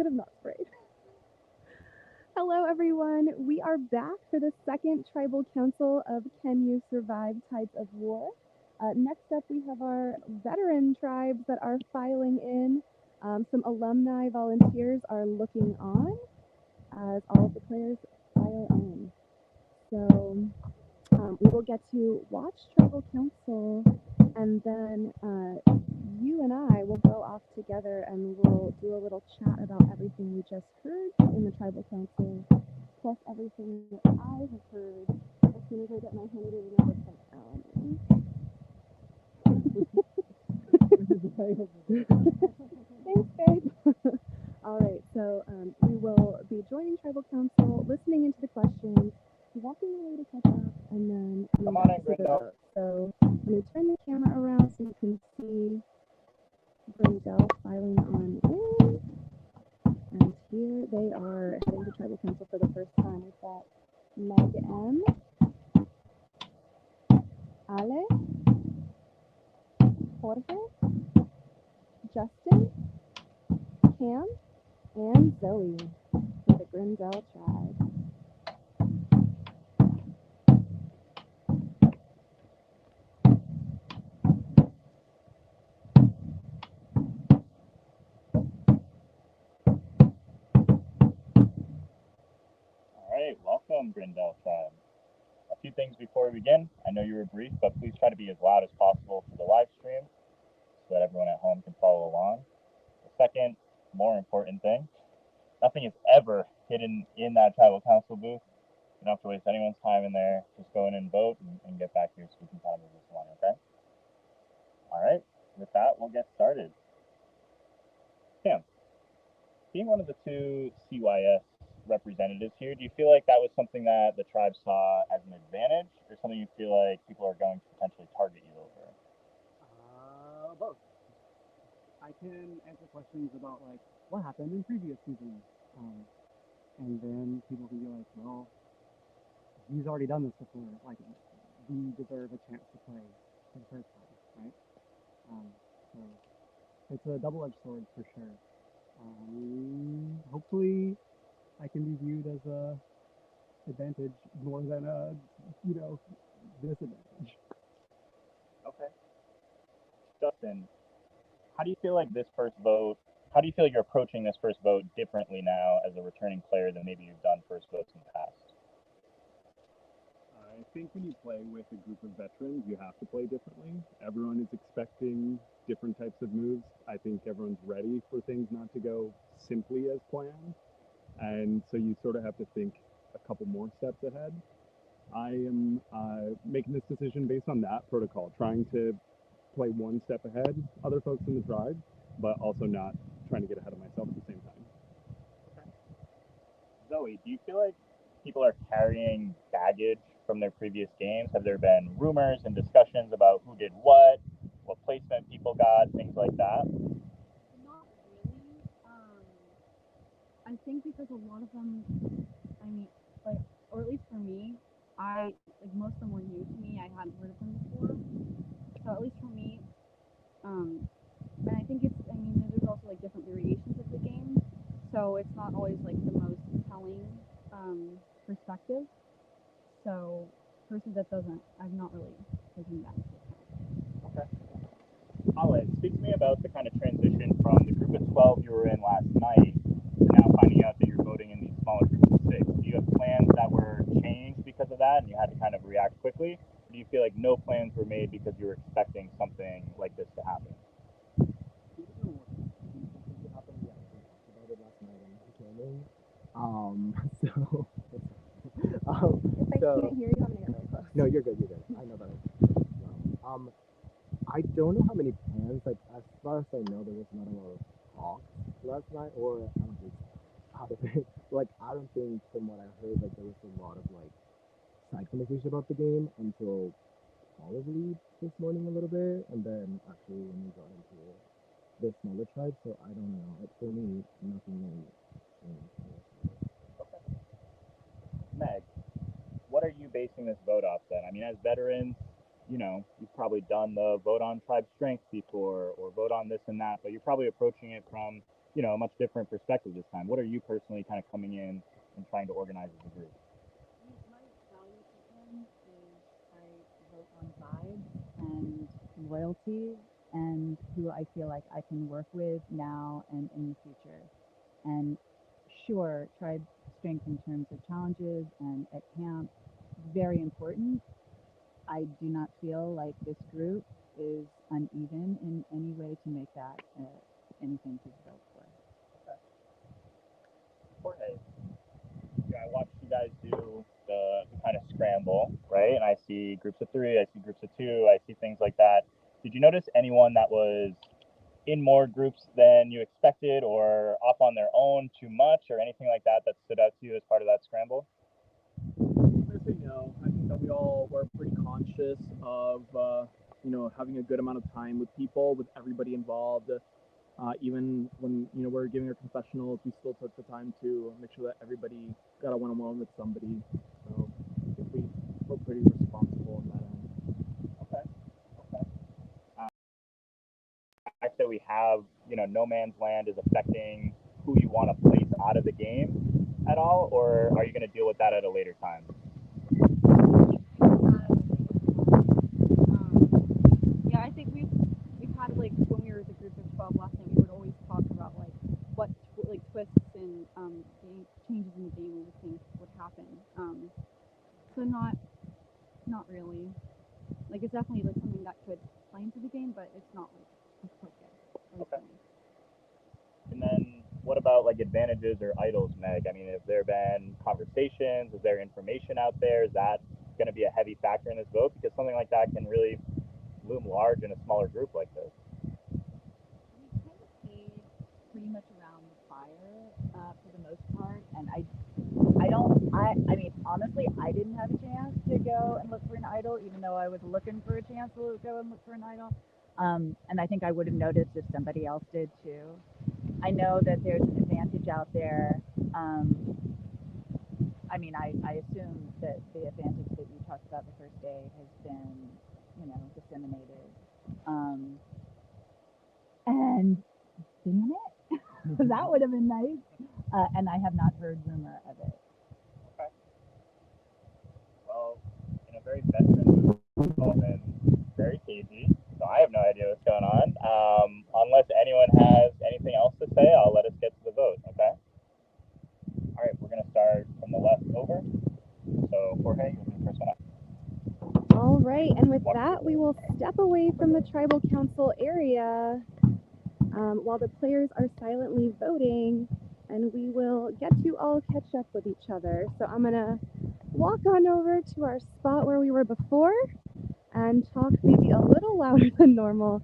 could have not sprayed. Hello, everyone. We are back for the second Tribal Council of Can You Survive Tides of War. Next up, we have our veteran tribes that are filing in. Some alumni volunteers are looking on as all of the players file in. So we will get to watch Tribal Council, and then you and I will go off together and we'll do a little chat about everything we just heard in the Tribal Council, plus everything that I have heard as soon as I get my handwritten notes from Alan. Thanks, babe. All right, so we will be joining Tribal Council, listening into the questions, walking away to catch up, and then come on in, to the Brenda. vote. So I'm going to turn the camera around so you can see Brindell filing on in. And here they are heading to Tribal Council for the first time. We've got Meg M, Ale, Jorge, Justin, Cam, and Zoe for the Grindell tribe. All right, welcome, Brindell tribe. A few things before we begin. I know you were brief, but please try to be as loud as possible for the live stream so that everyone at home can follow along. The second, more important thing, nothing is ever hidden in that Tribal Council booth. You don't have to waste anyone's time in there. Just go in and vote and get back here so we can kind of move this along, okay? All right, with that, we'll get started. Cam, being one of the two CYS representatives here, do you feel like that was something that the tribe saw as an advantage, or something you feel like people are going to potentially target you over? Both. I can answer questions about like what happened in previous seasons, and then people can be like, well, he's already done this before. Like, we deserve a chance to play for the first time, right? So it's a double-edged sword for sure. Hopefully, I can be viewed as a advantage more than a disadvantage. Okay. Justin, how do you feel like this first vote, how do you feel like you're approaching this first vote differently now as a returning player than maybe you've done first votes in the past? I think when you play with a group of veterans, you have to play differently. Everyone is expecting different types of moves. I think everyone's ready for things not to go simply as planned. And so you sort of have to think a couple more steps ahead. I am making this decision based on that protocol, trying to play one step ahead other folks in the tribe, but also not trying to get ahead of myself at the same time. Okay. Zoe, do you feel like people are carrying baggage from their previous games? Have there been rumors and discussions about who did what placement people got, things like that? Not really. I think because a lot of them, I mean, like, or at least for me, most of them were new to me. I hadn't heard of them before. So at least for me, and I think there's also like different variations of the game. So it's not always like the most telling perspective. So person that doesn't, I've not really taken that into account. Okay. Ale, speak to me about the kind of transition from the group of 12 you were in last night to now finding out that you're voting in these smaller groups of 6. Do you have plans that were changed because of that and you had to kind of react quickly? Or do you feel like no plans were made because you were expecting something like this to happen? So If I can't hear you, I'm gonna get really close. No, you're good. I know that. I don't know how many plans. Like, as far as I know, there was not a lot of talk last night, or I'm just out of it. Like, I don't think, from what I heard, like there was a lot of like side conversation about the game until probably this morning a little bit, and then actually when we got into the smaller tribe. So I don't know. Like, for me, nothing really changed. Okay. Meg, what are you basing this vote off then? I mean, as veterans, you know, you've probably done the vote on tribe strength before or vote on this and that, but you're probably approaching it from a much different perspective this time. What are you personally kind of coming in and trying to organize as a group? My value system is I vote on vibes and loyalty and who I feel like I can work with now and in the future. And sure, tribe strength in terms of challenges and at camp, very important. I do not feel like this group is uneven in any way to make that anything to vote for. Jorge, I watched you guys do the kind of scramble, right? And I see groups of three, I see groups of two, I see things like that. Did you notice anyone that was in more groups than you expected or off on their own too much or anything like that that stood out to you as part of that scramble? I say no. I think that we all were pretty conscious of, having a good amount of time with people, with everybody involved. Even when we're giving our confessionals, we still took the time to make sure that everybody got a one-on-one with somebody. So I think we were pretty responsible in that end. Okay. The fact that we have, no man's land is affecting who you want to place out of the game at all, or are you going to deal with that at a later time? Yeah, I think we've had like when we were the group of 12 last night, we would always talk about like what twists and game changes in the game we would think would happen. So not really. Like it's definitely like something that could play into the game, but it's not like a focus. Okay. And then what about like advantages or idols, Meg? I mean, have there been conversations? Is there information out there? Is that going to be a heavy factor in this vote? Because something like that can really loom large in a smaller group like this. We kind of stayed pretty much around the fire for the most part, and I mean, honestly, I didn't have a chance to go and look for an idol, even though I was looking for a chance to go and look for an idol. And I think I would have noticed if somebody else did too. I know that there's an advantage out there. I mean, I assume that the advantage that you talked about the first day has been, disseminated. And damn it, that would have been nice. And I have not heard rumor of it. Okay. Well, in a very veteran and very cagey, so I have no idea what's going on. Unless anyone has anything else to say, I'll let us get to the vote, okay? All right, we're going to start from the left over. So, Jorge, you'll be the first one up. All right, and with that, we will step away from the tribal council area while the players are silently voting, and we will get to all catch up with each other. So I'm gonna walk on over to our spot where we were before and talk maybe a little louder than normal.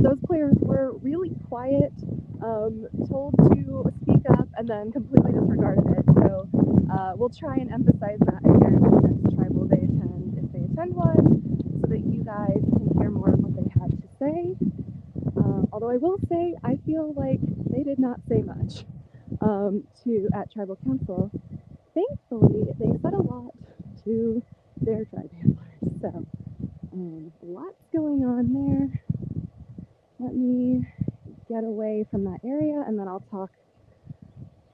Those players were really quiet, told to speak up, and then completely disregarded it. So we'll try and emphasize that again next tribal they attend, if they attend one, so that you guys can hear more of what they had to say. Although I will say, I feel like they did not say much at tribal council. Thankfully, they said a lot to their tribe handlers. So lots going on there. Let me get away from that area, and then I'll talk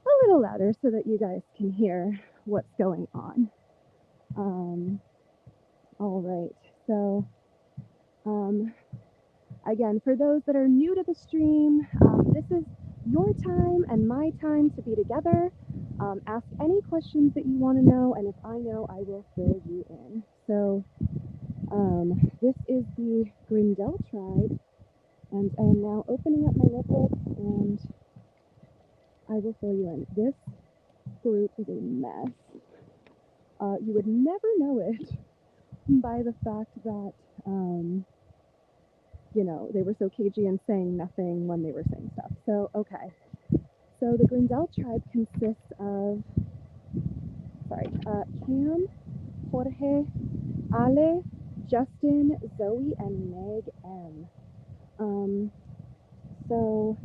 a little louder so that you guys can hear what's going on. All right, so again, for those that are new to the stream, this is your time and my time to be together. Ask any questions that you want to know, and if I know, I will fill you in. So this is the Grindel tribe, and I am now opening up my notebook, and I will fill you in. This group is a mess. You would never know it by the fact that they were so cagey and saying nothing when they were saying stuff. So, okay. So the Grindel tribe consists of, Cam, Jorge, Ale, Justin, Zoe, and Meg M. So,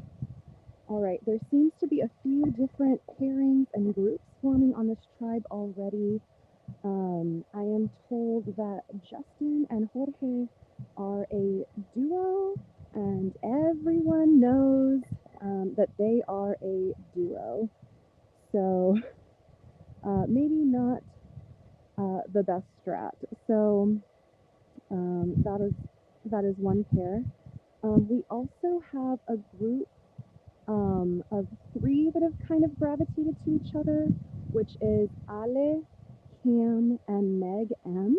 all right, there seems to be a few different pairings and groups forming on this tribe already. I am told that Justin and Jorge are a duo, and everyone knows that they are trio. So maybe not the best strat. So that is one pair. We also have a group of three that have kind of gravitated to each other, which is Ale, Cam, and Meg M.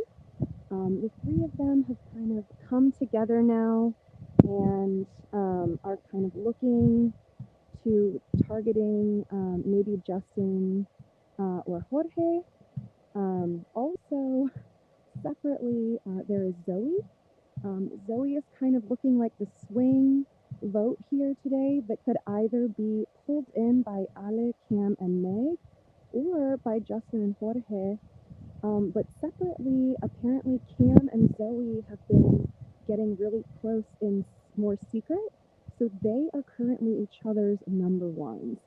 The three of them have kind of come together now and are kind of looking to targeting maybe Justin or Jorge. Also, separately, there is Zoe. Zoe is kind of looking like the swing vote here today that could either be pulled in by Ale, Cam, and Meg or by Justin and Jorge. But separately, apparently Cam and Zoe have been getting really close in more secret, so they are currently each other's number ones.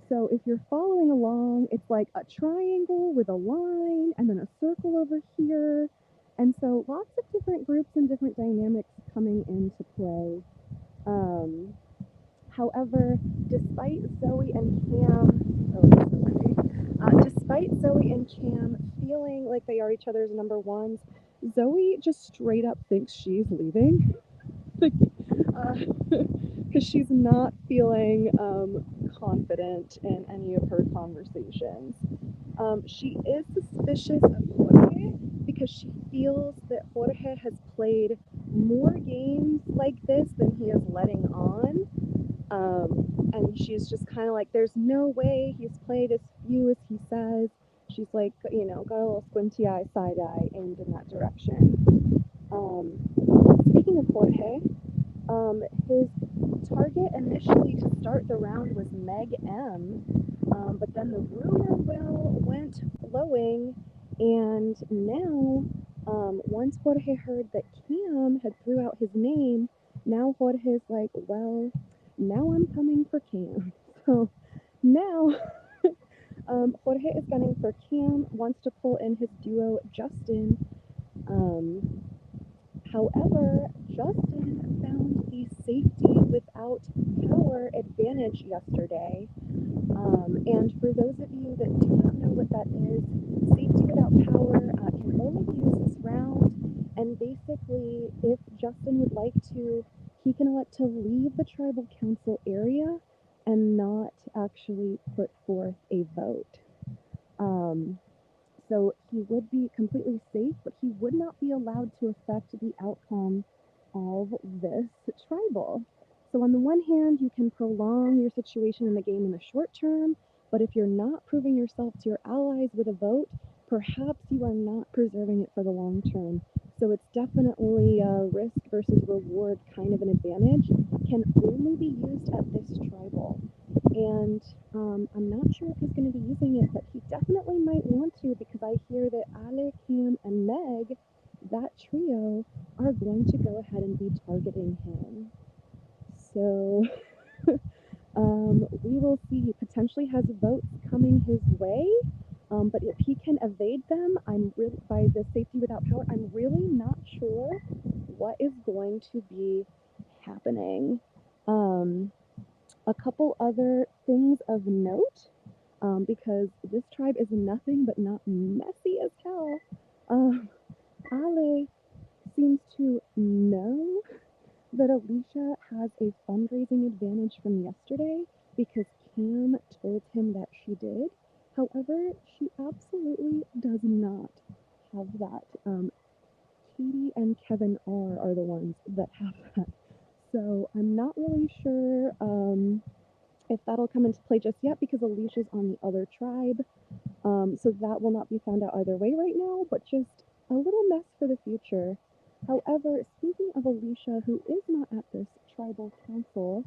So if you're following along, it's like a triangle with a line and then a circle over here. And so lots of different groups and different dynamics coming into play. However, despite Zoe and Cam, despite Zoe and Cam feeling like they are each other's number ones, Zoe just straight up thinks she's leaving. Because she's not feeling confident in any of her conversations. She is suspicious of Jorge because she feels that Jorge has played more games like this than he is letting on. And she's just kind of like, there's no way he's played as few as he says. She's like, got a little squinty eye, side eye aimed in that direction. Speaking of Jorge, his target initially to start the round was Meg M, but then the rumor went flowing, and now, once Jorge heard that Cam had threw out his name, now Jorge's like, well, now I'm coming for Cam. So now Jorge is gunning for Cam, wants to pull in his duo Justin. However, Justin found the safety without power advantage yesterday. And for those of you that do not know what that is, safety without power can only be used this round. And basically, if Justin would like to, he can elect to leave the tribal council area and not actually put forth a vote. So he would be completely safe, but he would not be allowed to affect the outcome of this tribal. So on the one hand, you can prolong your situation in the game in the short term, but if you're not proving yourself to your allies with a vote, perhaps you are not preserving it for the long term. So it's definitely a risk versus reward kind of an advantage, can only be used at this tribal. And I'm not sure if he's going to be using it, but he definitely might want to because I hear that Ale, Cam, and Meg, that trio, are going to go ahead and be targeting him. So we will see. He potentially has votes coming his way, but if he can evade them, by the safety without power, I'm really not sure what is going to be happening. A couple other things of note, because this tribe is nothing but not messy as hell. Ale seems to know that Alicia has a fundraising advantage from yesterday because Cam told him that she did. However, she absolutely does not have that. Katie and Kevin are the ones that have that. So I'm not really sure if that'll come into play just yet because Alicia's on the other tribe. So that will not be found out either way right now, but just a little mess for the future. However, speaking of Alicia, who is not at this tribal council,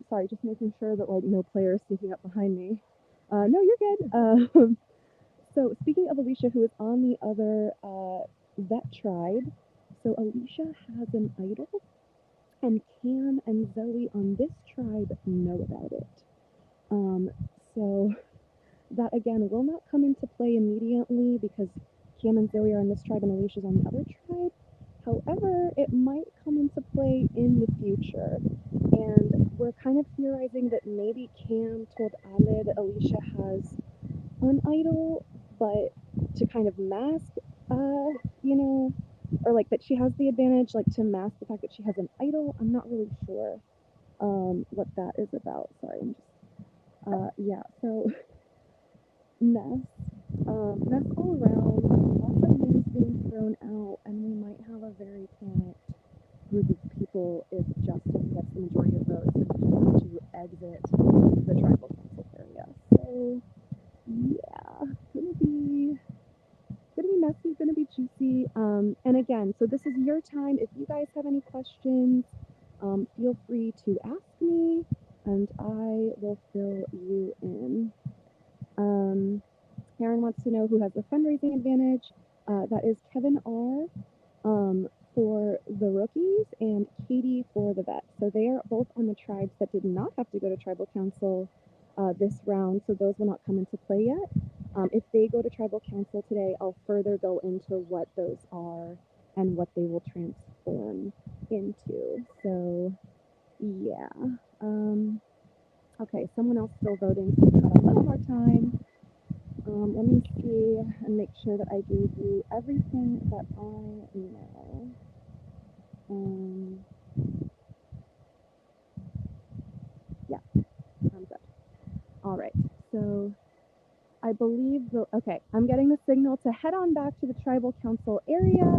sorry, just making sure that like no players sneaking up behind me. No, you're good. So speaking of Alicia, who is on the other vet tribe, so Alicia has an idol, and Cam and Zoe on this tribe know about it. So that again will not come into play immediately because Cam and Zoe are on this tribe and Alicia's on the other tribe. However, it might come into play in the future. And we're kind of theorizing that maybe Cam told Alid Alicia has an idol, but to kind of mask, you know, or like that she has the advantage, like to mask the fact that she has an idol. I'm not really sure what that is about. Sorry, I'm just, yeah, so mess. Mess all around, lots of names being thrown out, and we might have a very panicked group of people if Justin gets the majority of votes and tends to exit the tribal council area. So, yeah, gonna be messy, gonna be juicy. And again, so this is your time. If you guys have any questions, feel free to ask me, and I will fill you in. Karen wants to know who has the fundraising advantage. That is Kevin R. For the rookies and Katie for the vets. So they are both on the tribes that did not have to go to tribal council this round, so those will not come into play yet. If they go to tribal council today, I'll further go into what those are and what they will transform into. So yeah. Okay, someone else still voting, so we've got a little more time. Let me see and make sure that I gave you everything that I know. Yeah, I'm good. All right, so I believe okay, I'm getting the signal to head on back to the tribal council area.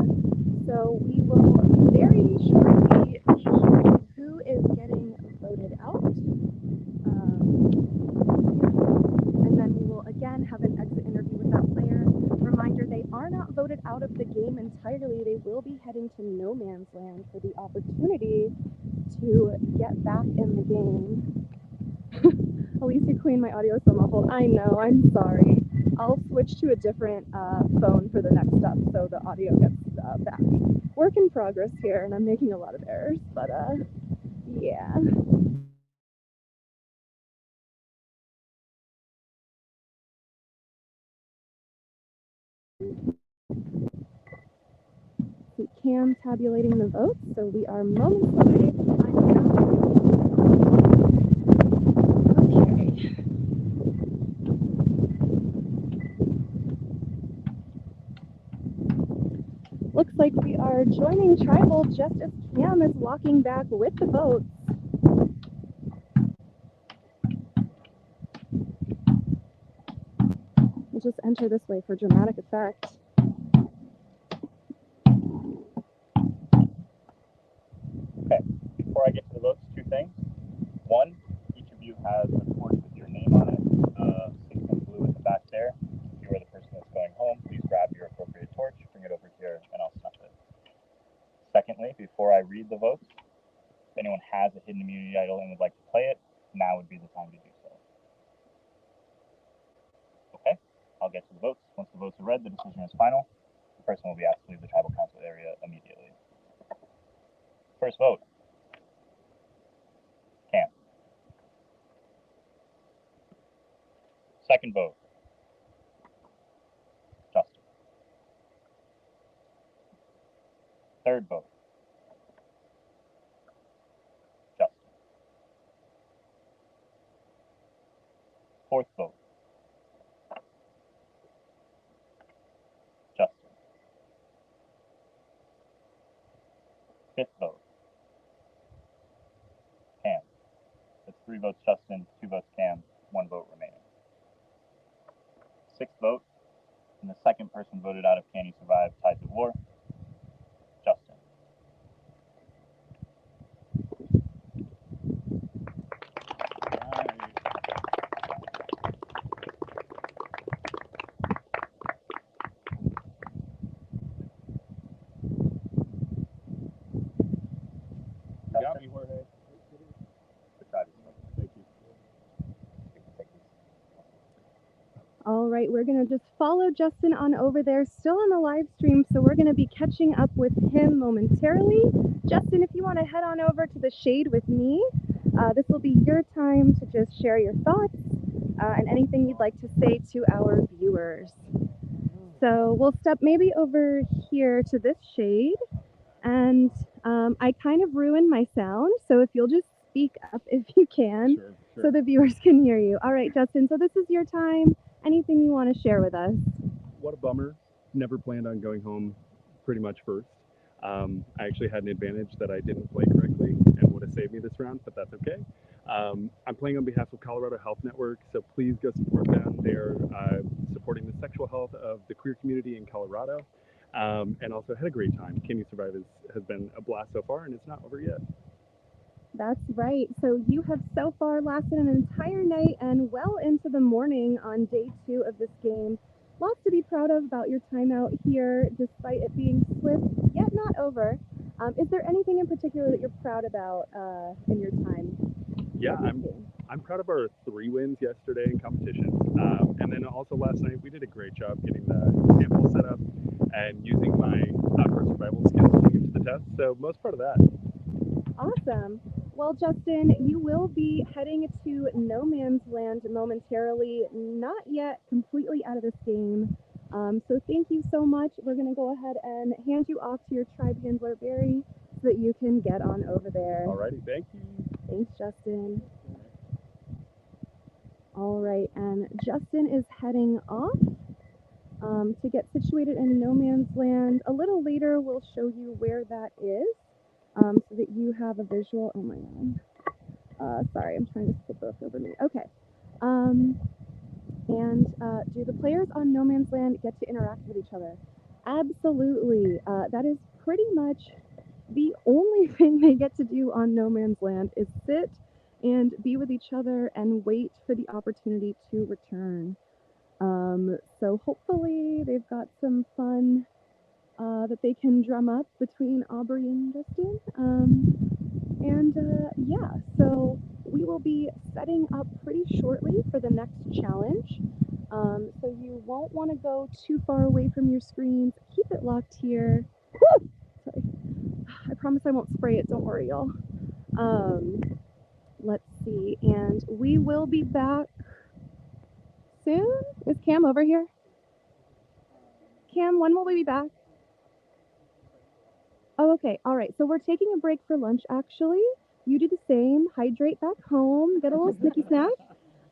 So we will very shortly be hearing who is getting voted out. And then we will again have an exit interview with that player. Reminder, they are not voted out of the game entirely. They will be heading to no man's land for the opportunity to get back in the game. Alicia Queen, my audio is so muffled. I know, I'm sorry. I'll switch to a different phone for the next step so the audio gets back. Work in progress here, and I'm making a lot of errors, but yeah. See Cam tabulating the votes, so we are moments away from finding out. Okay. Looks like we are joining tribal just as Cam is walking back with the votes. We'll just enter this way for dramatic effect. Okay, before I get to the votes, two things. One, each of you has a torch with your name on it, stick in blue at the back there. If you are the person that's going home, please grab your appropriate torch, bring it over here, and I'll snuff it. Secondly, before I read the votes, if anyone has a hidden immunity idol and would like to play it, now would be the time to do so. Okay, I'll get to the votes. Once the votes are read, the decision is final. The person will be asked to leave the tribal council area immediately. First vote, Cam. Second vote, Justin. Third vote, Justin. Fourth vote, Justin. Fifth vote, Cam. That's 3 votes Justin, 2 votes Cam, 1 vote remaining. Sixth vote, and the second person voted out of Can You Survive Tides of War, Justin. You got me, Jorge. Good try. Thank you. All right, we're going to just follow Justin on over there, still on the live stream, so we're going to be catching up with him momentarily. Justin, if you want to head on over to the shade with me, this will be your time to just share your thoughts and anything you'd like to say to our viewers. So we'll step maybe over here to this shade, and I kind of ruined my sound, so if you'll just speak up if you can, so the viewers can hear you. All right, Justin, so this is your time. Anything you want to share with us? What a bummer. Never planned on going home pretty much first. I actually had an advantage that I didn't play correctly and would have saved me this round, but that's okay. I'm playing on behalf of Colorado Health Network, so please go support them. They're supporting the sexual health of the queer community in Colorado, and also had a great time. Can You Survive has been a blast so far, and it's not over yet. That's right. So you have so far lasted an entire night and well into the morning on day 2 of this game. Lots to be proud of about your time out here, despite it being swift yet not over. Is there anything in particular that you're proud about in your time? Yeah, I'm proud of our 3 wins yesterday in competitions, and then also last night we did a great job getting the sample set up and using my outdoor survival skills putting it to the test. So most proud of that. Awesome. Well, Justin, you will be heading to No Man's Land momentarily, not yet completely out of this game. So thank you so much. We're going to go ahead and hand you off to your tribe handler, Barry, so that you can get on over there. Alrighty, thank you. Thanks, Justin. All right, and Justin is heading off to get situated in No Man's Land. A little later, we'll show you where that is so that you have a visual. Oh my God. Sorry, I'm trying to skip both over me. Okay. And do the players on No Man's Land get to interact with each other? Absolutely. That is pretty much the only thing they get to do on No Man's Land is sit and be with each other and wait for the opportunity to return. So hopefully they've got some fun that they can drum up between Aubrey and Justin. Yeah, so we will be setting up pretty shortly for the next challenge. So you won't want to go too far away from your screens. Keep it locked here. Woo! Sorry. I promise I won't spray it. Don't worry, y'all. Let's see. And we will be back soon. Is Cam over here? Cam, when will we be back? Oh, okay. All right. So we're taking a break for lunch, actually. You do the same. Hydrate back home. Get a little snicky snack.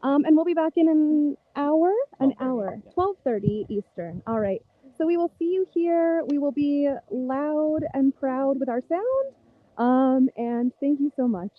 And we'll be back in an hour. 12:30 Eastern. All right. So we will see you here. We will be loud and proud with our sound. And thank you so much.